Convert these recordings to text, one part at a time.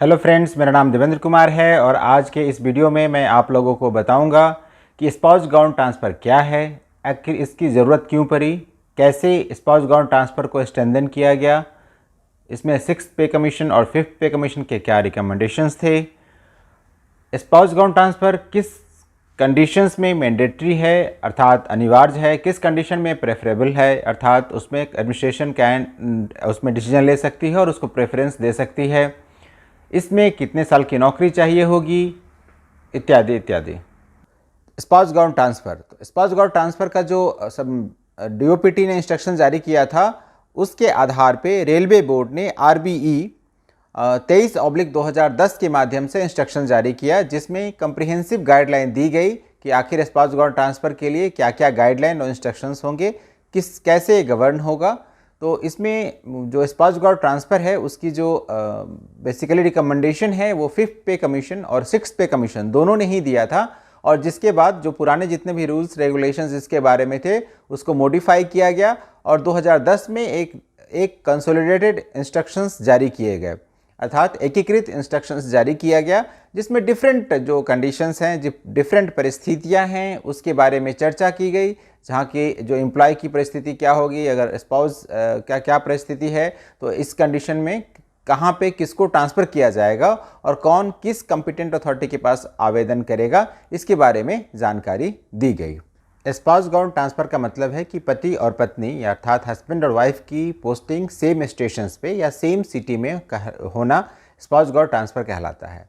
Hello friends, मेरा नाम देवेंद्र कुमार है और आज के इस वीडियो में मैं आप लोगों को बताऊंगा कि स्पाउस गवर्नमेंट ट्रांसफ़र क्या है, आखिर इसकी ज़रूरत क्यों पड़ी, कैसे स्पाउस गवर्नमेंट ट्रांसफ़र को स्ट्रेंथन किया गया, इसमें 6th पे कमीशन और 5th पे कमीशन के क्या रिकमेंडेशंस थे, स्पाउस गवर्नमेंट ट्रांसफ़र किस कंडीशंस में मैंडेटरी है अर्थात अनिवार्य है, किस कंडीशन में प्रेफरेबल है अर्थात उसमें एडमिनिस्ट्रेशन कैन उसमें डिसीजन ले सकती है और उसको प्रेफरेंस दे सकती है, इसमें कितने साल की नौकरी चाहिए होगी, इत्यादि इत्यादि। स्पाउस गवर्नमेंट ट्रांसफ़र, तो स्पाउस गवर्नमेंट ट्रांसफ़र का जो सब डीओपीटी ने इंस्ट्रक्शन जारी किया था उसके आधार पे रेलवे बोर्ड ने आरबीई 23/2010 के माध्यम से इंस्ट्रक्शन जारी किया, जिसमें कंप्रिहेंसिव गाइडलाइन दी गई कि आखिर स्पाउस गवर्नमेंट ट्रांसफ़र के लिए क्या क्या गाइडलाइन और इंस्ट्रक्शंस होंगे, कैसे गवर्न होगा। तो इसमें जो स्पाउस गवर्नमेंट ट्रांसफ़र है उसकी जो बेसिकली रिकमेंडेशन है वो 5th पे कमीशन और 6th पे कमीशन दोनों ने ही दिया था, और जिसके बाद जो पुराने जितने भी रूल्स रेगुलेशंस इसके बारे में थे उसको मॉडिफाई किया गया और 2010 में एक कंसोलिडेटेड इंस्ट्रक्शंस जारी किए गए, अर्थात एकीकृत इंस्ट्रक्शंस जारी किया गया, जिसमें डिफरेंट जो कंडीशंस हैं, डिफरेंट परिस्थितियां हैं उसके बारे में चर्चा की गई, जहाँ की जो एम्प्लॉय की परिस्थिति क्या होगी, अगर स्पाउस क्या क्या परिस्थिति है तो इस कंडीशन में कहाँ पे किसको ट्रांसफ़र किया जाएगा और कौन किस कॉम्पिटेंट अथॉरिटी के पास आवेदन करेगा, इसके बारे में जानकारी दी गई। स्पाउस गवर्नमेंट ट्रांसफ़र का मतलब है कि पति और पत्नी या अर्थात हस्बैंड और वाइफ की पोस्टिंग सेम स्टेशंस पे या सेम सिटी में होना स्पाउस गवर्नमेंट ट्रांसफ़र कहलाता है।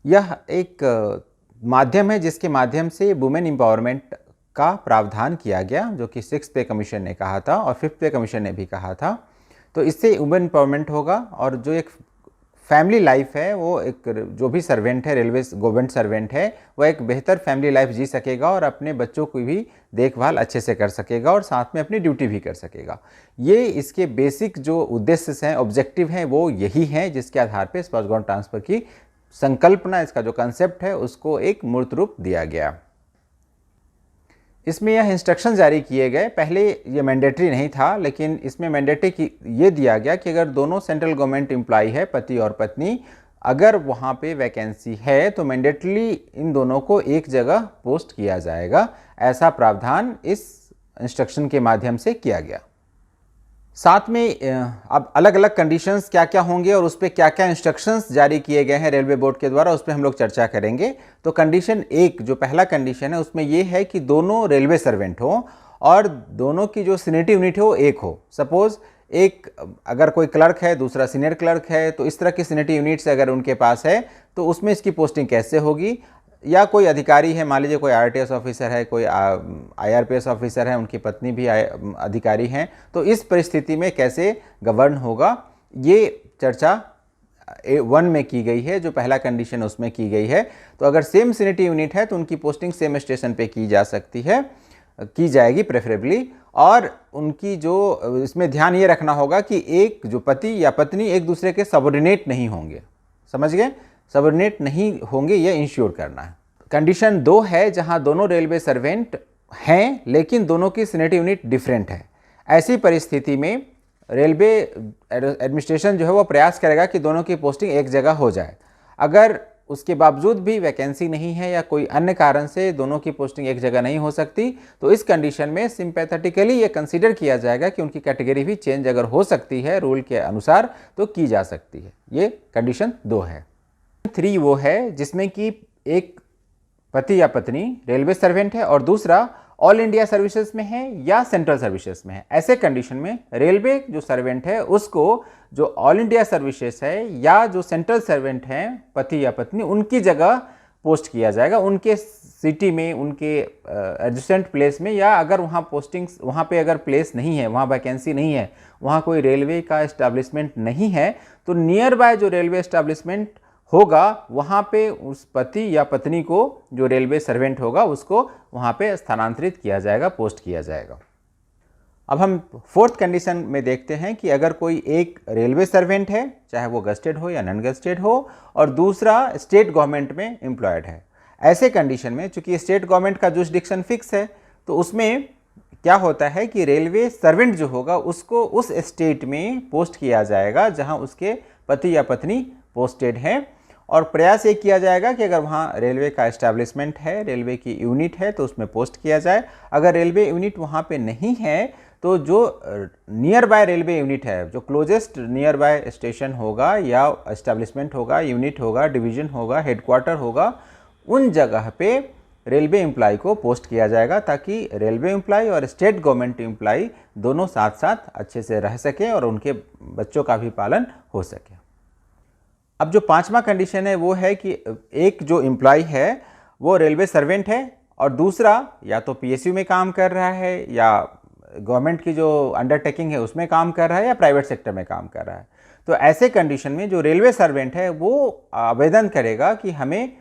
यह एक माध्यम है जिसके माध्यम से वुमेन एम्पावरमेंट का प्रावधान किया गया, जो कि 6th पे कमीशन ने कहा था और 5th पे कमीशन ने भी कहा था। तो इससे वुमेन एम्पावरमेंट होगा और जो एक फैमिली लाइफ है वो एक जो भी सर्वेंट है, रेलवे गवर्नमेंट सर्वेंट है, वो एक बेहतर फैमिली लाइफ जी सकेगा और अपने बच्चों की भी देखभाल अच्छे से कर सकेगा और साथ में अपनी ड्यूटी भी कर सकेगा। ये इसके बेसिक जो उद्देश्य हैं, ऑब्जेक्टिव हैं, वो यही हैं जिसके आधार पर स्पाउस गवर्नमेंट ट्रांसफ़र की संकल्पना, इसका जो कंसेप्ट है उसको एक मूर्त रूप दिया गया। इसमें यह इंस्ट्रक्शन जारी किए गए, पहले ये मैंडेटरी नहीं था, लेकिन इसमें मैंडेटरी ये दिया गया कि अगर दोनों सेंट्रल गवर्नमेंट एम्प्लॉय है, पति और पत्नी, अगर वहाँ पे वैकेंसी है तो मैंडेटरीली इन दोनों को एक जगह पोस्ट किया जाएगा। ऐसा प्रावधान इस इंस्ट्रक्शन के माध्यम से किया गया। साथ में अब अलग अलग कंडीशंस क्या क्या होंगे और उस पर क्या क्या इंस्ट्रक्शंस जारी किए गए हैं रेलवे बोर्ड के द्वारा, उस पर हम लोग चर्चा करेंगे। तो कंडीशन 1, जो पहला कंडीशन है, उसमें ये है कि दोनों रेलवे सर्वेंट हो और दोनों की जो सीनियरिटी यूनिट हो एक हो। सपोज एक अगर कोई क्लर्क है, दूसरा सीनियर क्लर्क है, तो इस तरह की सीनियरिटी यूनिट्स अगर उनके पास है तो उसमें इसकी पोस्टिंग कैसे होगी। या कोई अधिकारी है, मान लीजिए कोई आरटीएस ऑफिसर है, कोई आईआरपीएस ऑफिसर है, उनकी पत्नी भी अधिकारी हैं, तो इस परिस्थिति में कैसे गवर्न होगा, ये चर्चा 1 में की गई है, जो पहला कंडीशन उसमें की गई है। तो अगर सेम सीनियरिटी यूनिट है तो उनकी पोस्टिंग सेम स्टेशन पे की जा सकती है, की जाएगी प्रेफरेबली। और उनकी जो इसमें ध्यान ये रखना होगा कि एक जो पति या पत्नी एक दूसरे के सबऑर्डिनेट नहीं होंगे, समझ गए, सबऑर्डिनेट नहीं होंगे, ये इंश्योर करना है। कंडीशन 2 है जहां दोनों रेलवे सर्वेंट हैं लेकिन दोनों की सीनियरिटी यूनिट डिफरेंट है। ऐसी परिस्थिति में रेलवे एडमिनिस्ट्रेशन जो है वो प्रयास करेगा कि दोनों की पोस्टिंग एक जगह हो जाए। अगर उसके बावजूद भी वैकेंसी नहीं है या कोई अन्य कारण से दोनों की पोस्टिंग एक जगह नहीं हो सकती, तो इस कंडीशन में सिंपैथेटिकली ये कंसीडर किया जाएगा कि उनकी कैटेगरी भी चेंज अगर हो सकती है रूल के अनुसार तो की जा सकती है। ये कंडीशन 2 है। 3 वो है जिसमें कि एक पति या पत्नी रेलवे सर्वेंट है और दूसरा ऑल इंडिया सर्विसेज में है या सेंट्रल सर्विसेज में है। ऐसे कंडीशन में रेलवे जो सर्वेंट है उसको जो ऑल इंडिया सर्विसेज है या जो सेंट्रल सर्वेंट हैं, पति या पत्नी, उनकी जगह पोस्ट किया जाएगा, उनके सिटी में, उनके एडजेसेंट प्लेस में, या अगर वहाँ पोस्टिंग्स, वहाँ पे अगर प्लेस नहीं है, वहाँ वैकेंसी नहीं है, वहाँ कोई रेलवे का एस्टैब्लिशमेंट नहीं है, तो नियर बाय जो रेलवे एस्टैब्लिशमेंट होगा वहाँ पे उस पति या पत्नी को, जो रेलवे सर्वेंट होगा, उसको वहाँ पे स्थानांतरित किया जाएगा, पोस्ट किया जाएगा। अब हम 4th कंडीशन में देखते हैं कि अगर कोई एक रेलवे सर्वेंट है, चाहे वो गस्टेड हो या नॉन गस्टेड हो, और दूसरा स्टेट गवर्नमेंट में एम्प्लॉयड है, ऐसे कंडीशन में चूंकि स्टेट गवर्नमेंट का जुरिसडिक्शन फिक्स है, तो उसमें क्या होता है कि रेलवे सर्वेंट जो होगा उसको उस स्टेट में पोस्ट किया जाएगा जहां उसके पति या पत्नी पोस्टेड हैं, और प्रयास ये किया जाएगा कि अगर वहाँ रेलवे का एस्टैब्लिशमेंट है, रेलवे की यूनिट है, तो उसमें पोस्ट किया जाए। अगर रेलवे यूनिट वहाँ पे नहीं है तो जो नियर बाय रेलवे यूनिट है, जो क्लोजेस्ट नियर बाय स्टेशन होगा या एस्टैब्लिशमेंट होगा, यूनिट होगा, डिवीज़न होगा, हेडक्वार्टर होगा, उन जगह पे रेलवे एम्प्लॉय को पोस्ट किया जाएगा, ताकि रेलवे एम्प्लॉय और स्टेट गवर्नमेंट एम्प्लॉय दोनों साथ साथ अच्छे से रह सकें और उनके बच्चों का भी पालन हो सके। अब जो पांचवा कंडीशन है वो है कि एक जो एम्प्लॉय है वो रेलवे सर्वेंट है और दूसरा या तो पीएसयू में काम कर रहा है या गवर्नमेंट की जो अंडरटेकिंग है उसमें काम कर रहा है या प्राइवेट सेक्टर में काम कर रहा है। तो ऐसे कंडीशन में जो रेलवे सर्वेंट है वो आवेदन करेगा कि हमें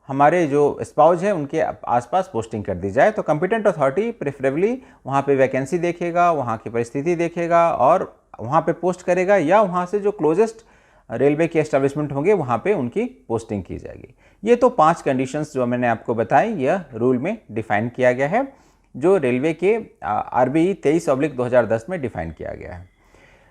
हमारे जो स्पाउस है उनके आसपास पोस्टिंग कर दी जाए। तो कॉम्पिटेंट अथॉरिटी प्रेफरेबली वहाँ पे वैकेंसी देखेगा, वहाँ की परिस्थिति देखेगा और वहाँ पे पोस्ट करेगा, या वहाँ से जो क्लोजेस्ट रेलवे के एस्टैब्लिशमेंट होंगे वहाँ पे उनकी पोस्टिंग की जाएगी। ये तो 5 कंडीशंस जो मैंने आपको बताई, यह रूल में डिफाइन किया गया है, जो रेलवे के RBE 23/2010 में डिफाइन किया गया है।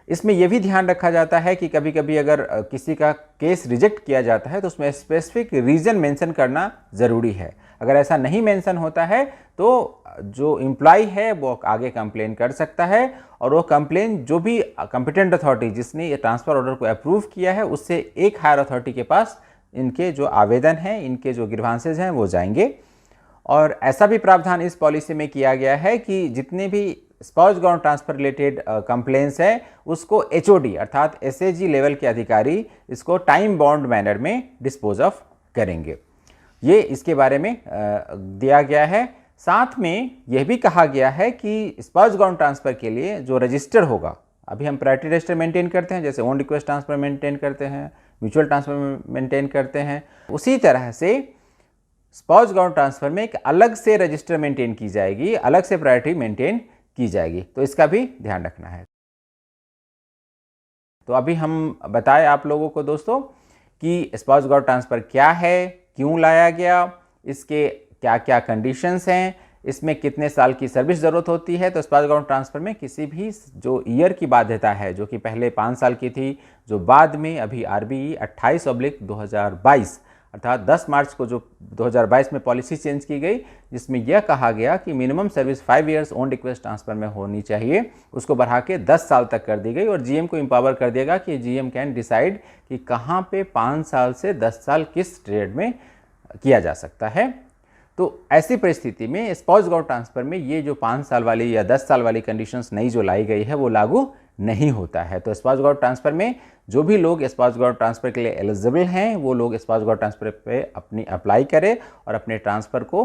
इसमें यह भी ध्यान रखा जाता है कि कभी कभी अगर किसी का केस रिजेक्ट किया जाता है तो उसमें स्पेसिफिक रीज़न मेंशन करना ज़रूरी है। अगर ऐसा नहीं मेंशन होता है तो जो एम्प्लॉय है वो आगे कंप्लेन कर सकता है, और वो कंप्लेन जो भी कॉम्पिटेंट अथॉरिटी जिसने ये ट्रांसफ़र ऑर्डर को अप्रूव किया है उससे एक हायर अथॉरिटी के पास इनके जो आवेदन हैं, इनके जो ग्रीवांसेज हैं वो जाएंगे। और ऐसा भी प्रावधान इस पॉलिसी में किया गया है कि जितने भी spouse ground transfer related complaints है उसको HOD अर्थात SAG लेवल के अधिकारी इसको टाइम बाउंड मैनर में डिस्पोज ऑफ करेंगे। ये इसके बारे में दिया गया है। साथ में यह भी कहा गया है कि स्पाउस ग्राउंड ट्रांसफर के लिए जो रजिस्टर होगा, अभी हम प्रायोरिटी रजिस्टर मेंटेन करते हैं, जैसे ओन रिक्वेस्ट ट्रांसफर मेंटेन करते हैं, म्यूचुअल ट्रांसफर मेंटेन करते हैं, उसी तरह से स्पाउस ग्राउंड ट्रांसफर में एक अलग से रजिस्टर मेंटेन की जाएगी, अलग से प्रायोरिटी मेंटेन की जाएगी। तो इसका भी ध्यान रखना है। तो अभी हम बताएं आप लोगों को दोस्तों कि स्पाउस ग्राउंड ट्रांसफर क्या है, क्यों लाया गया, इसके क्या क्या कंडीशंस हैं, इसमें कितने साल की सर्विस ज़रूरत होती है। तो स्पाउस ग्राउंड ट्रांसफर में किसी भी जो ईयर की बाध्यता है, जो कि पहले 5 साल की थी, जो बाद में अभी RBE 28/2022 अर्थात 10 मार्च को जो 2022 में पॉलिसी चेंज की गई, जिसमें यह कहा गया कि minimum service 5 years on request transfer में होनी चाहिए, उसको बढ़ा के 10 साल तक कर दी गई। और GM को एम्पावर कर दिया गया कि GM कैन डिसाइड कि कहाँ पे 5 साल से 10 साल किस ट्रेड में किया जा सकता है। तो ऐसी परिस्थिति में स्पाउस ग्राउंड ट्रांसफर में ये जो 5 साल वाली या 10 साल वाली कंडीशंस नई जो लाई गई है वो लागू नहीं होता है। तो स्पाउस ग्राउंड ट्रांसफर में जो भी लोग स्पाउस ग्राउंड ट्रांसफर के लिए एलिजिबल हैं वो लोग स्पाउस ग्राउंड ट्रांसफर पे अपनी अप्लाई करें और अपने ट्रांसफ़र को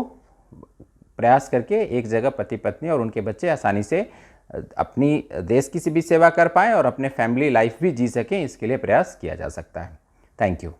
प्रयास करके एक जगह पति पत्नी और उनके बच्चे आसानी से अपनी देश की भी सेवा कर पाएँ और अपने फैमिली लाइफ भी जी सकें, इसके लिए प्रयास किया जा सकता है। Thank you.